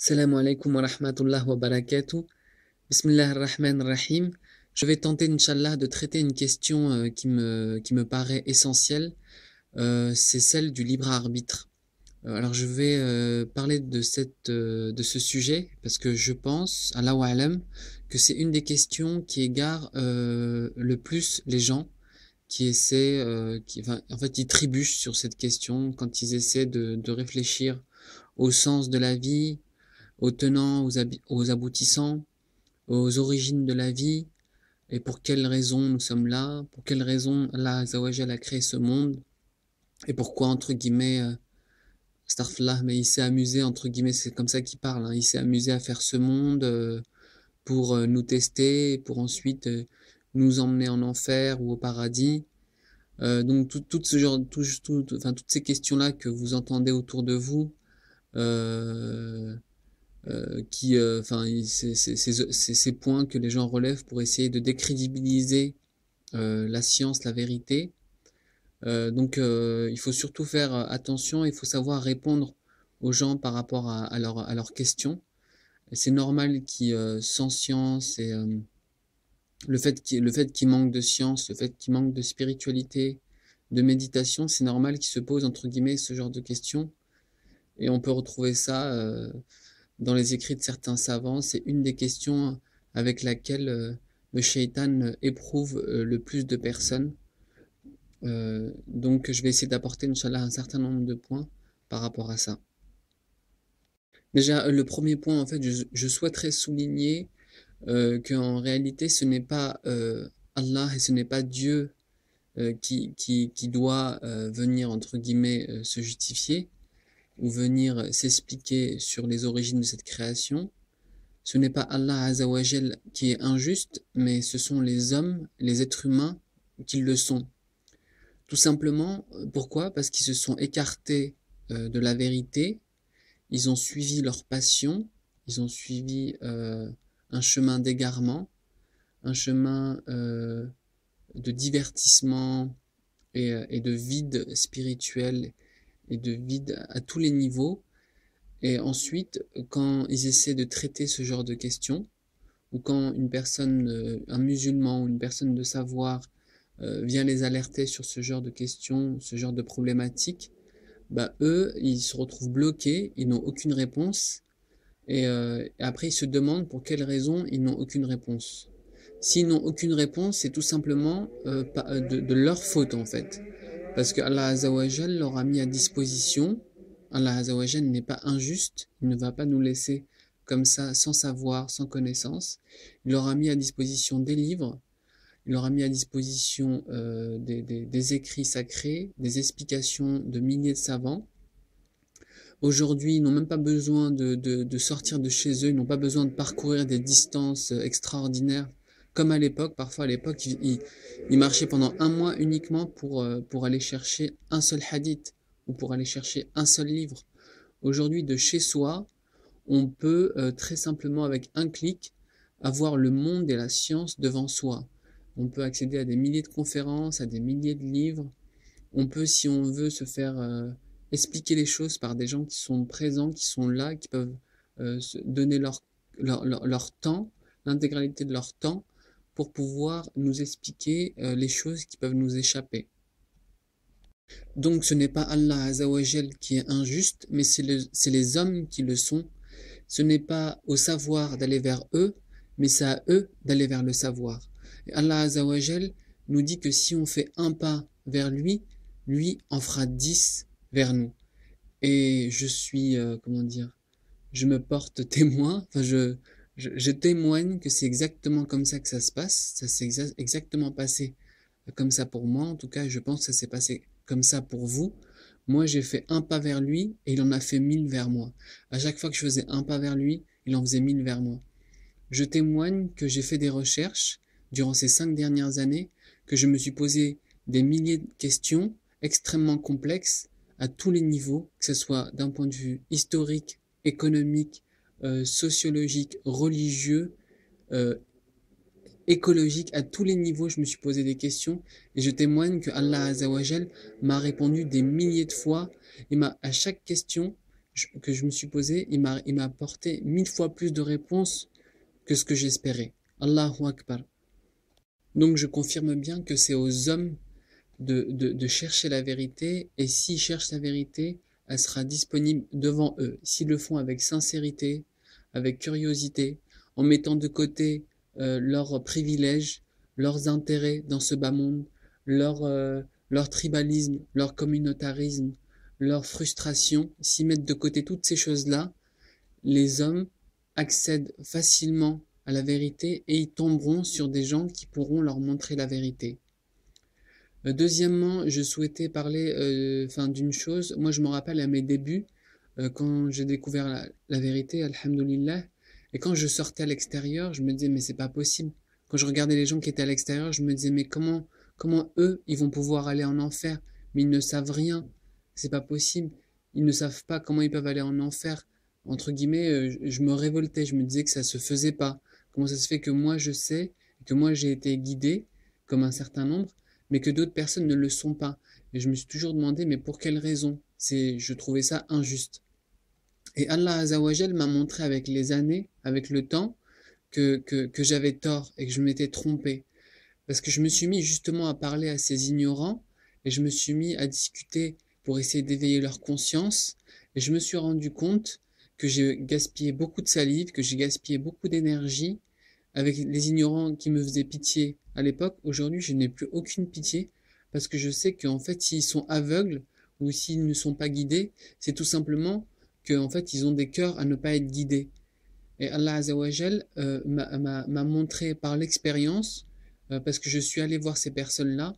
Salam alaikum wa rahmatullah wa barakatuh. Bismillah ar-Rahman ar-Rahim. Je vais tenter, Inch'Allah, de traiter une question qui me paraît essentielle. C'est celle du libre arbitre. Alors, je vais parler de ce sujet parce que je pense, Allahu a'lam, que c'est une des questions qui égare le plus les gens qui essaient, en fait, ils trébuchent sur cette question quand ils essaient de réfléchir au sens de la vie, aux tenants, aux aboutissants, aux origines de la vie, et pour quelles raisons nous sommes là, pour quelles raisons Allah Azzawajal a créé ce monde, et pourquoi, entre guillemets, astaghfirullah, mais il s'est amusé, entre guillemets, c'est comme ça qu'il parle, hein, il s'est amusé à faire ce monde pour nous tester, pour ensuite nous emmener en enfer ou au paradis. Donc tout ce genre, enfin, toutes ces questions-là que vous entendez autour de vous, enfin, c'est ces points que les gens relèvent pour essayer de décrédibiliser la science, la vérité. Donc, il faut surtout faire attention, il faut savoir répondre aux gens par rapport à leurs questions. C'est normal sans science et le fait qu'il manque de science, le fait qu'il manque de spiritualité, de méditation, c'est normal qu'ils se posent entre guillemets ce genre de questions. Et on peut retrouver ça dans les écrits de certains savants. C'est une des questions avec laquelle le shaitan éprouve le plus de personnes. Donc je vais essayer d'apporter, Inch'Allah, un certain nombre de points par rapport à ça. Déjà, le premier point, en fait, je souhaiterais souligner qu'en réalité, ce n'est pas Allah et ce n'est pas Dieu qui doit venir, entre guillemets, se justifier ou venir s'expliquer sur les origines de cette création. Ce n'est pas Allah Azzawajal qui est injuste, mais ce sont les hommes, les êtres humains qui le sont. Tout simplement, pourquoi? Parce qu'ils se sont écartés de la vérité, ils ont suivi leur passion, ils ont suivi un chemin d'égarement, un chemin de divertissement et de vide spirituel et de vide à tous les niveaux. Et ensuite, quand ils essaient de traiter ce genre de questions, ou quand une personne, un musulman ou une personne de savoir vient les alerter sur ce genre de questions, ce genre de problématiques, bah eux, ils se retrouvent bloqués, ils n'ont aucune réponse, et après ils se demandent pour quelles raisons ils n'ont aucune réponse. S'ils n'ont aucune réponse, c'est tout simplement de leur faute en fait. Parce que Allah Azzawajal leur a mis à disposition. Allah Azzawajal n'est pas injuste, il ne va pas nous laisser comme ça, sans savoir, sans connaissance. Il leur a mis à disposition des livres, il leur a mis à disposition des écrits sacrés, des explications de milliers de savants. Aujourd'hui, ils n'ont même pas besoin de sortir de chez eux, ils n'ont pas besoin de parcourir des distances extraordinaires. Comme à l'époque, parfois à l'époque, ils marchaient pendant un mois uniquement pour aller chercher un seul hadith ou pour aller chercher un seul livre. Aujourd'hui, de chez soi, on peut très simplement avec un clic avoir le monde et la science devant soi. On peut accéder à des milliers de conférences, à des milliers de livres. On peut, si on veut, se faire expliquer les choses par des gens qui sont présents, qui sont là, qui peuvent se donner leur temps, l'intégralité de leur temps, pour pouvoir nous expliquer les choses qui peuvent nous échapper. Donc ce n'est pas Allah Azzawajal qui est injuste, mais c'est les hommes qui le sont. Ce n'est pas au savoir d'aller vers eux, mais c'est à eux d'aller vers le savoir. Et Allah Azzawajal nous dit que si on fait un pas vers lui, lui en fera 10 vers nous. Et je suis, comment dire, je me porte témoin, enfin je témoigne que c'est exactement comme ça que ça se passe, ça s'est exactement passé comme ça pour moi, en tout cas je pense que ça s'est passé comme ça pour vous. Moi j'ai fait un pas vers lui et il en a fait 1000 vers moi. À chaque fois que je faisais un pas vers lui, il en faisait 1000 vers moi. Je témoigne que j'ai fait des recherches durant ces 5 dernières années, que je me suis posé des milliers de questions extrêmement complexes à tous les niveaux, que ce soit d'un point de vue historique, économique, sociologique, religieux, écologique, à tous les niveaux, je me suis posé des questions et je témoigne que Allah Azzawajal m'a répondu des milliers de fois et à chaque question, que je me suis posé, il m'a apporté 1000 fois plus de réponses que ce que j'espérais. Allahu Akbar. Donc je confirme bien que c'est aux hommes de chercher la vérité, et s'ils cherchent la vérité, elle sera disponible devant eux. S'ils le font avec sincérité, avec curiosité, en mettant de côté leurs privilèges, leurs intérêts dans ce bas monde, leur tribalisme, leur communautarisme, leur frustration, s'ils mettent de côté toutes ces choses-là, les hommes accèdent facilement à la vérité et ils tomberont sur des gens qui pourront leur montrer la vérité. Deuxièmement, je souhaitais parler d'une chose. Moi, je me rappelle à mes débuts, quand j'ai découvert la vérité, alhamdoulilah, et quand je sortais à l'extérieur, je me disais, mais c'est pas possible. Quand je regardais les gens qui étaient à l'extérieur, je me disais, mais comment eux, ils vont pouvoir aller en enfer? Mais ils ne savent rien. C'est pas possible. Ils ne savent pas comment ils peuvent aller en enfer. Entre guillemets, je me révoltais, je me disais que ça se faisait pas. Comment ça se fait que moi je sais, que moi j'ai été guidé, comme un certain nombre, mais que d'autres personnes ne le sont pas. Et je me suis toujours demandé, mais pour quelle raison? Je trouvais ça injuste. Et Allah Azzawajal m'a montré avec les années, avec le temps, que j'avais tort et que je m'étais trompé. Parce que je me suis mis justement à parler à ces ignorants et je me suis mis à discuter pour essayer d'éveiller leur conscience. Et je me suis rendu compte que j'ai gaspillé beaucoup de salive, que j'ai gaspillé beaucoup d'énergie avec les ignorants qui me faisaient pitié à l'époque. Aujourd'hui, je n'ai plus aucune pitié parce que je sais qu'en fait, s'ils sont aveugles ou s'ils ne sont pas guidés, c'est tout simplement qu'en fait, ils ont des cœurs à ne pas être guidés. Et Allah Azzawajal m'a montré par l'expérience, parce que je suis allé voir ces personnes-là,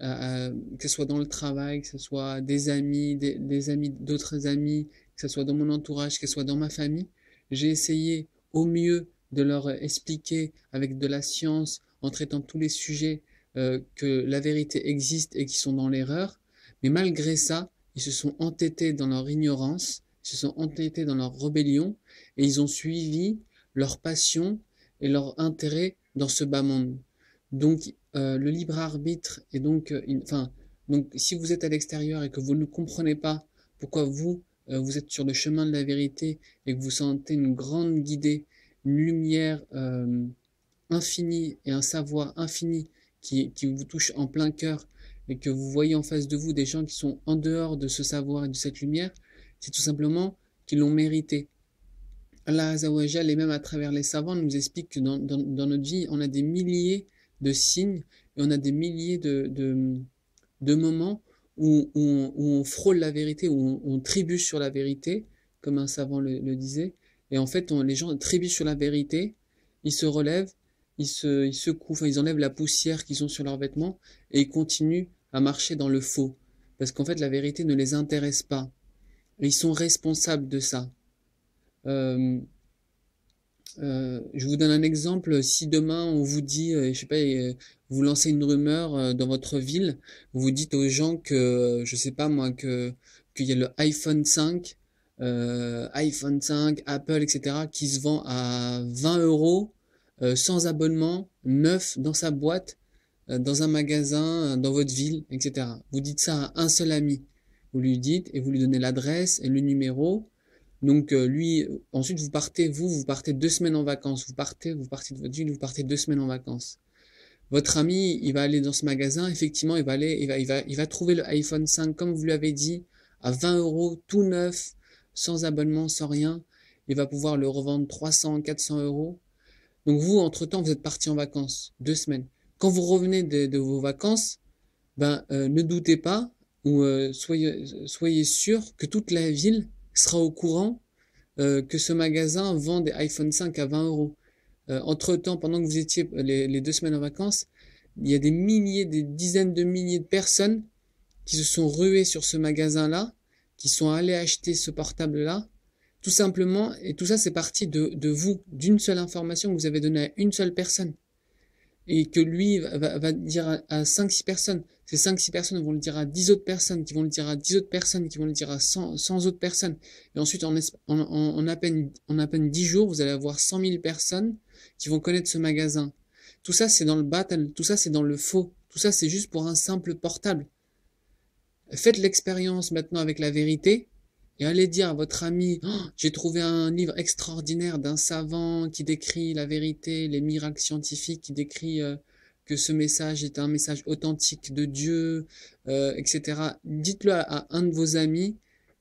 que ce soit dans le travail, que ce soit des amis, des amis d'autres amis, que ce soit dans mon entourage, que ce soit dans ma famille. J'ai essayé au mieux de leur expliquer avec de la science, en traitant tous les sujets, que la vérité existe et qu'ils sont dans l'erreur. Mais malgré ça, ils se sont entêtés dans leur ignorance, ils se sont entêtés dans leur rébellion, et ils ont suivi leur passion et leur intérêt dans ce bas monde. Donc, le libre arbitre est donc, donc si vous êtes à l'extérieur et que vous ne comprenez pas pourquoi vous êtes sur le chemin de la vérité et que vous sentez une grande guidée, une lumière infinie et un savoir infini qui vous touche en plein cœur et que vous voyez en face de vous des gens qui sont en dehors de ce savoir et de cette lumière, c'est tout simplement qu'ils l'ont mérité. Allah Azzawajal et même à travers les savants nous explique que dans notre vie, on a des milliers de signes et on a des milliers de moments où on frôle la vérité, où on trébuche sur la vérité, comme un savant le disait. Et en fait, les gens trébuchent sur la vérité, ils se relèvent, ils secouent, ils enlèvent la poussière qu'ils ont sur leurs vêtements et ils continuent à marcher dans le faux. Parce qu'en fait, la vérité ne les intéresse pas. Et ils sont responsables de ça. Je vous donne un exemple. Si demain on vous dit, je sais pas, vous lancez une rumeur dans votre ville, vous dites aux gens que, je sais pas moi, qu'il y a le iPhone 5, Apple, etc., qui se vend à 20 euros, sans abonnement, neuf dans sa boîte, dans un magasin, dans votre ville, etc. Vous dites ça à un seul ami. Vous lui dites et vous lui donnez l'adresse et le numéro. Donc lui, ensuite vous partez 2 semaines en vacances. Vous partez de votre ville, vous partez 2 semaines en vacances. Votre ami, il va aller dans ce magasin, effectivement, il va trouver le iPhone 5 comme vous l'avez dit, à 20 euros, tout neuf, sans abonnement, sans rien. Il va pouvoir le revendre 300, 400 euros. Donc vous, entre-temps, vous êtes parti en vacances, 2 semaines. Quand vous revenez de vos vacances, ne doutez pas ou soyez sûr que toute la ville sera au courant que ce magasin vend des iPhone 5 à 20 euros. Entre-temps, pendant que vous étiez les 2 semaines en vacances, il y a des milliers, des dizaines de milliers de personnes qui se sont ruées sur ce magasin-là, qui sont allées acheter ce portable-là, tout simplement, et tout ça c'est parti de vous, d'une seule information que vous avez donnée à une seule personne. Et que lui va dire à 5-6 personnes. Ces 5-6 personnes vont le dire à 10 autres personnes, qui vont le dire à 10 autres personnes, qui vont le dire à 100 autres personnes. Et ensuite, en à peine 10 jours, vous allez avoir 100 000 personnes qui vont connaître ce magasin. Tout ça, c'est dans le battle. Tout ça, c'est dans le faux. Tout ça, c'est juste pour un simple portable. Faites l'expérience maintenant avec la vérité et allez dire à votre ami, oh, j'ai trouvé un livre extraordinaire d'un savant qui décrit la vérité, les miracles scientifiques, qui décrit que ce message est un message authentique de Dieu, etc. Dites-le à un de vos amis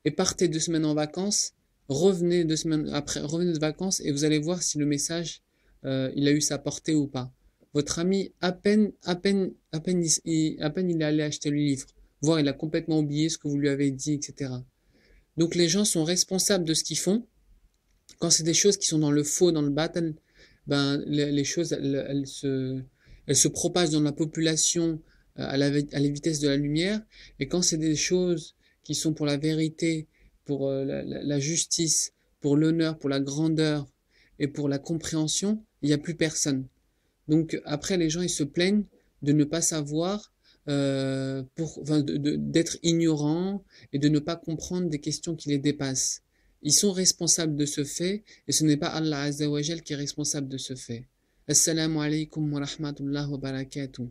et partez 2 semaines en vacances, revenez 2 semaines après, revenez de vacances et vous allez voir si le message, il a eu sa portée ou pas. Votre ami, à peine il est allé acheter le livre, voire il a complètement oublié ce que vous lui avez dit, etc. Donc les gens sont responsables de ce qu'ils font. Quand c'est des choses qui sont dans le faux, dans le battle, ben les choses elles se propagent dans la population à la vitesse de la lumière. Et quand c'est des choses qui sont pour la vérité, pour la justice, pour l'honneur, pour la grandeur et pour la compréhension, il n'y a plus personne. Donc après, les gens, ils se plaignent de ne pas savoir, enfin, d'être ignorants et de ne pas comprendre des questions qui les dépassent. Ils sont responsables de ce fait et ce n'est pas Allah Azza wa Jal qui est responsable de ce fait. Assalamu alaikum wa rahmatullahi wa barakatuh.